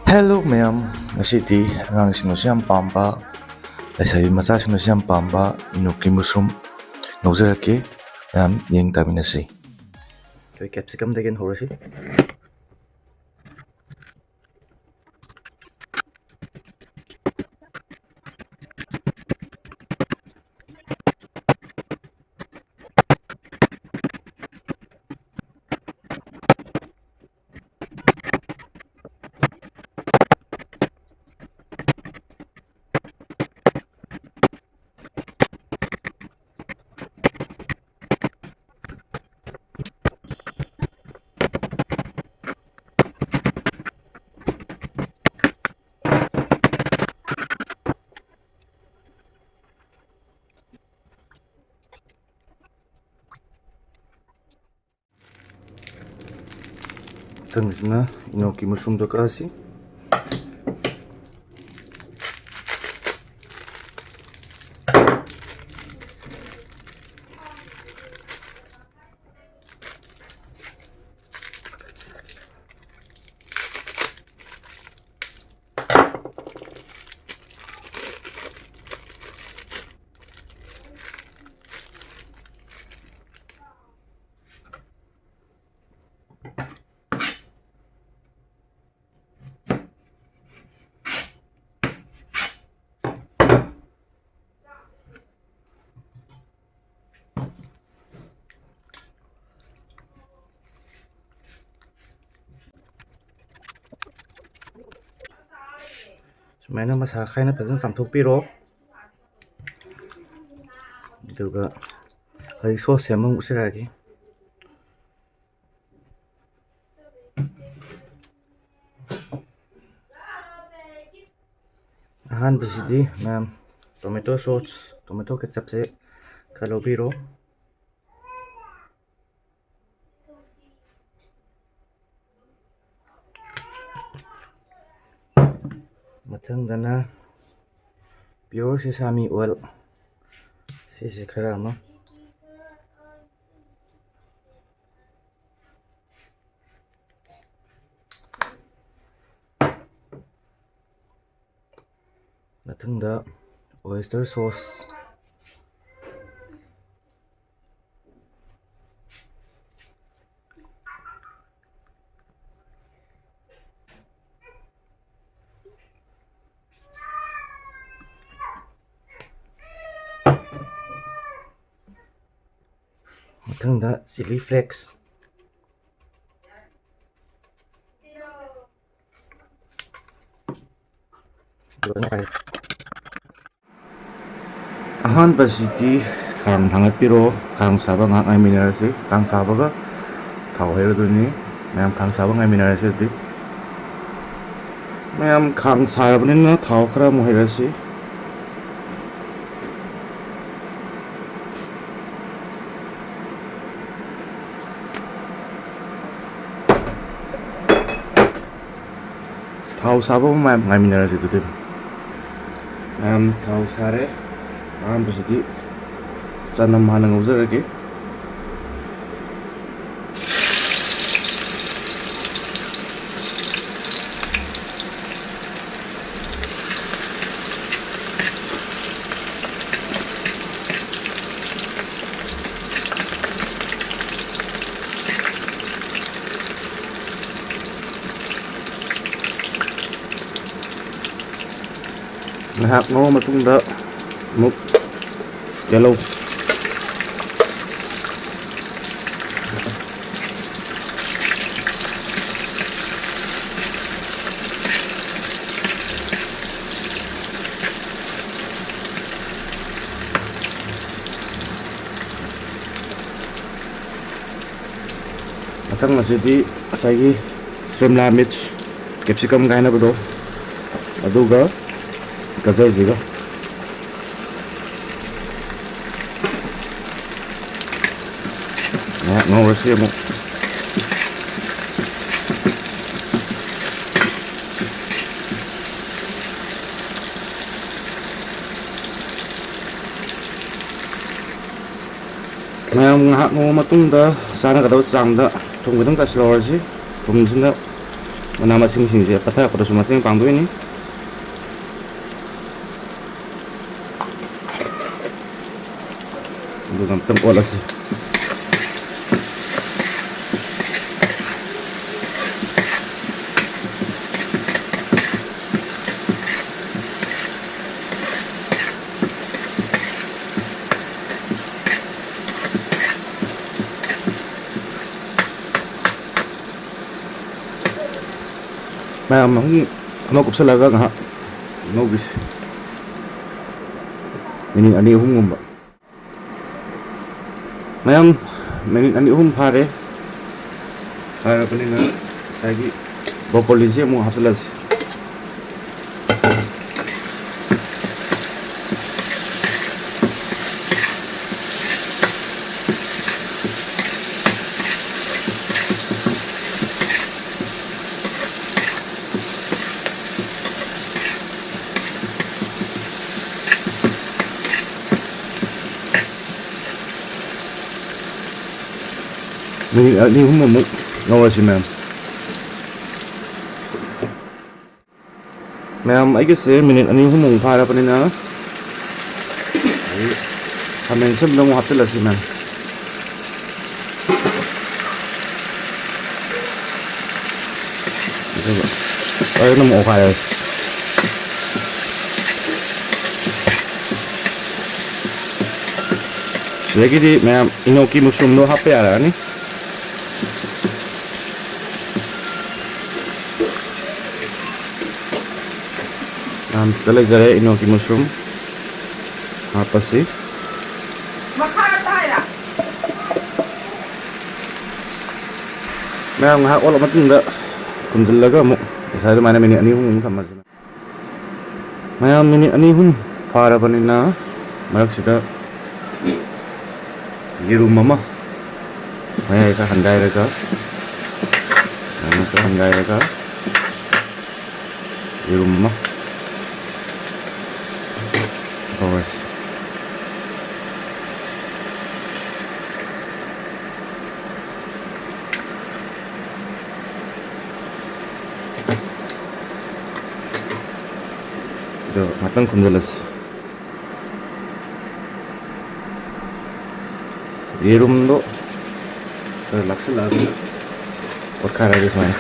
Hello mayam, ngasidi angsino siyam pamba, lesabi machasino siyam pamba, inuki mushroom, nozerake, mayam yeng taminasi. Koi capsicum degen horasi. Tangis na inoki mushroom do kasi. Sumena masakay na pwedeng samthok piro. Duga ay sauce yamang usiragi. Ahan basidi ma'am tomato sauce, tomato ketchup se kalo piro. Matangdana pure sesame oil. Sisi khara ama. Matangda oyster sauce. Matangda chili flakes. Ahan basidi kang hangat piro kang saba ngai minerasi kang saba ga thau hero duni mayam kang saba ngai minerasi di mayam kang saba ni na thau khara moherasi thau saba mayam ngai minerasi di mayam thau sare ahan basidi sanam hanang uzaragi. Ngahak ngo matungda muk yellow. Matang masidi asagi shimla mirch capsicum kaina bado aduga gajar jiga ngawasi mo ꯃꯌꯥꯝ ꯉꯥꯏꯍꯥꯛ ꯉꯧꯕ ꯃꯇꯨꯡꯗ ꯆꯥꯅꯒꯗꯕ ꯆꯥꯡꯗ ꯊꯨꯝ ꯈꯤꯇꯪ ꯆꯥꯏꯁꯤꯜꯍꯧꯔꯁꯤ. ꯊꯨꯝꯁꯤꯅ ꯃꯅꯥ ꯃꯁꯤꯡꯁꯤꯡꯁꯦ ꯄꯠꯊꯔꯛꯄꯗꯁꯨ ꯃꯇꯦꯡ ꯄꯥꯡꯗꯣꯏꯅꯤ. ꯑꯗꯨꯒ ꯑꯃꯨꯛꯇꯪ ꯑꯣꯠꯂꯁꯤ. ꯃꯌꯥꯝ ꯑꯃ ꯀꯨꯞꯁꯜꯂꯒ ꯉꯥꯏꯍꯥꯛ ꯉꯧꯕꯤꯁꯤ. ꯃꯤꯅꯤꯠ 2-3 ꯃꯌꯥꯝ ꯃꯤꯅꯤꯠ 2-3 ꯐꯥꯔꯦ. ꯐꯥꯔꯕꯅꯤꯅ ꯉꯁꯥꯏꯒꯤ ꯕ꯭ꯔꯣꯀꯣꯂꯤꯁꯦ ꯑꯃꯨꯛ ꯍꯥꯞꯆꯤꯜꯂꯁꯤ. ꯃꯤꯅꯤꯠ 2-3 ꯑꯃꯨꯛ ꯉꯧꯔꯁꯤ ꯃꯌꯥꯝ ꯑꯩꯒꯤꯁꯦ ꯃꯤꯅꯤꯠ 2-3 ꯑꯃꯨꯛ ꯐꯥꯔꯕꯅꯤꯅ ꯈꯥꯃꯦꯟ ꯑꯁꯤꯟꯕꯗ ꯑꯃꯨꯛ ꯍꯥꯞꯆꯤꯜꯂꯁꯤ ꯃꯌꯥꯝ. ꯑꯗꯨꯒ ꯐꯖꯅ ꯑꯃꯨꯛ ꯑꯣꯠꯈꯥꯏꯔꯁꯤ. ꯁꯤꯗꯒꯤꯗꯤ ꯃꯌꯥꯝ ꯏꯅꯣꯀꯤ ꯃꯁꯔꯨꯝꯗꯣ ꯍꯥꯞꯄ ꯌꯥꯔꯛꯑꯅꯤ. ꯁꯤꯗ ꯂꯩꯖꯔꯦ ꯏꯅꯣꯀꯤ ꯃꯁꯔꯨꯝ ꯍꯥꯞꯄꯁꯤ. ꯃꯌꯥꯝ ꯉꯥꯏꯍꯥꯛ ꯑꯣꯠꯂ ꯃꯇꯨꯡꯗ ꯈꯨꯝꯖꯤꯜꯂꯒ ꯑꯃꯨꯛ ꯉꯁꯥꯏ ꯑꯗꯨꯃꯥꯏꯅ ꯃꯤꯅꯤꯠ 2-3 ꯑꯃꯨꯛ ꯊꯝꯃꯁꯤ. ꯃꯌꯥꯝ ꯃꯤꯅꯤꯠ 2-3 ꯐꯥꯔꯕꯅꯤꯅ ꯃꯔꯛꯁꯤꯗ ꯌꯦꯔꯨꯝ ꯑꯃ ꯃꯌꯥꯏ ꯈꯔ ꯍꯟꯒꯥꯏꯔꯒ ꯌꯦꯔꯨꯝ ꯑꯃ ꯍꯧꯔꯁꯤ. ꯑꯗꯣ ꯉꯥꯛꯇꯪ ꯈꯨꯝꯖꯤꯜꯂꯁꯤ. ꯌꯦꯔꯨꯝꯗꯣ ꯈꯔ ꯂꯥꯛꯁꯤꯜꯂꯛꯑꯒ ꯑꯣꯠꯈꯥꯏꯔꯒ ꯁꯨꯃꯥꯏꯅ.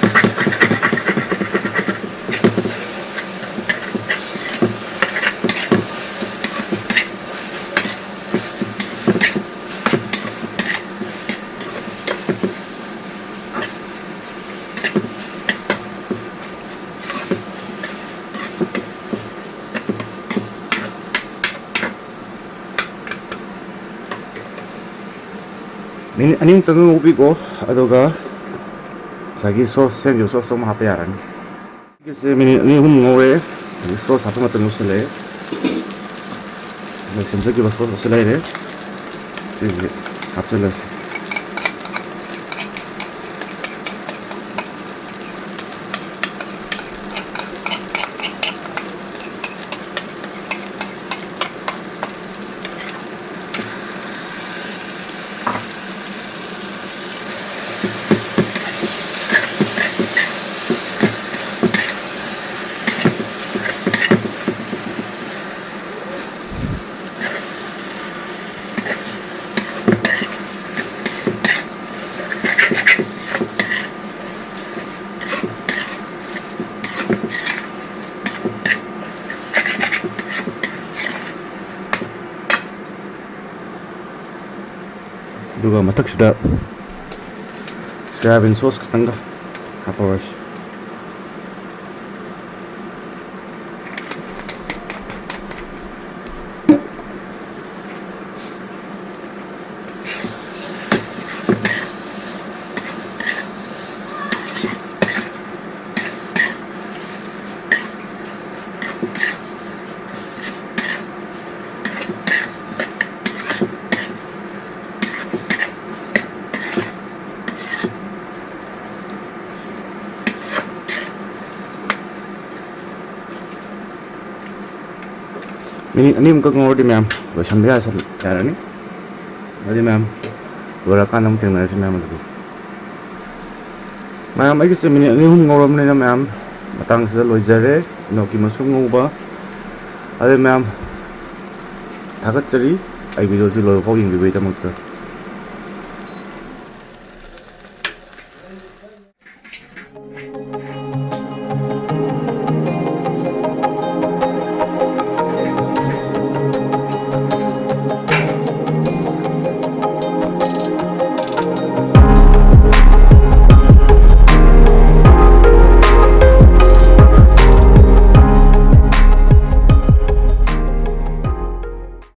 ꯃꯤꯅꯤꯠ 2 ꯉꯧꯕꯤꯀꯣ. ꯑꯗꯨꯒ ꯉꯁꯥꯏꯒꯤ ꯁꯣꯁ ꯁꯦꯝꯈꯤꯕ ꯁꯣꯁꯇꯣ ꯑꯃꯨꯛ ꯍꯥꯞꯄ ꯌꯥꯔꯅꯤ. ꯁꯤꯒꯤꯁꯦ ꯃꯤꯅꯤꯠ 2-3 ꯉꯧꯔꯦ. ꯁꯣꯁ ꯍꯥꯞꯄ ꯃꯇꯝ ꯌꯧꯁꯤꯜꯂꯛꯑꯦ. ꯁꯦꯝꯖꯈꯤꯕ ꯁꯣꯁ ꯑꯁꯤ ꯂꯩꯔꯦ. ꯁꯤꯁꯦ ꯍꯥꯞꯆꯤꯜꯂꯁꯤ. ꯑꯗꯨꯒ ꯃꯊꯛꯁꯤꯗ ꯁꯣꯌꯥꯕꯤꯟ ꯁꯣꯁ ꯈꯤꯇꯪꯒ ꯍꯥꯞꯄꯧꯔꯁꯤ. ꯃꯤꯅꯤꯠ 2 ꯑꯃꯨꯛꯀ ꯉꯧꯔꯗꯤ ꯃꯌꯥꯝ ꯂꯣꯏꯁꯟꯕ ꯌꯥꯔꯅꯤ. ꯑꯗꯨꯗꯤ ꯃꯌꯥꯝ ꯂꯣꯏꯔꯀꯥꯟꯗ ꯑꯃꯨꯛ ꯊꯦꯡꯅꯔꯁꯤ ꯃꯌꯥꯝ ꯑꯗꯨꯗꯤ ꯃꯌꯥꯝ ꯑꯩꯒꯤꯁꯦ ꯃꯤꯅꯤꯠ 2-3 ꯉꯧꯔꯕꯅꯤꯅ ꯃꯌꯥꯝ ꯃꯇꯥꯡꯁꯤꯗ ꯂꯣꯏꯖꯔꯦ ꯏꯅꯣꯀꯤ ꯃꯁꯔꯨꯝ ꯉꯧꯕ ꯑꯗꯩ ꯃꯌꯥꯝ ꯊꯥꯒꯠꯆꯔꯤ ꯑꯩ ꯚꯤꯗꯤꯑꯣꯁꯤ ꯂꯣꯏꯕꯐꯥꯎ ꯌꯦꯡꯕꯤꯕꯒꯤꯗꯃꯛꯇ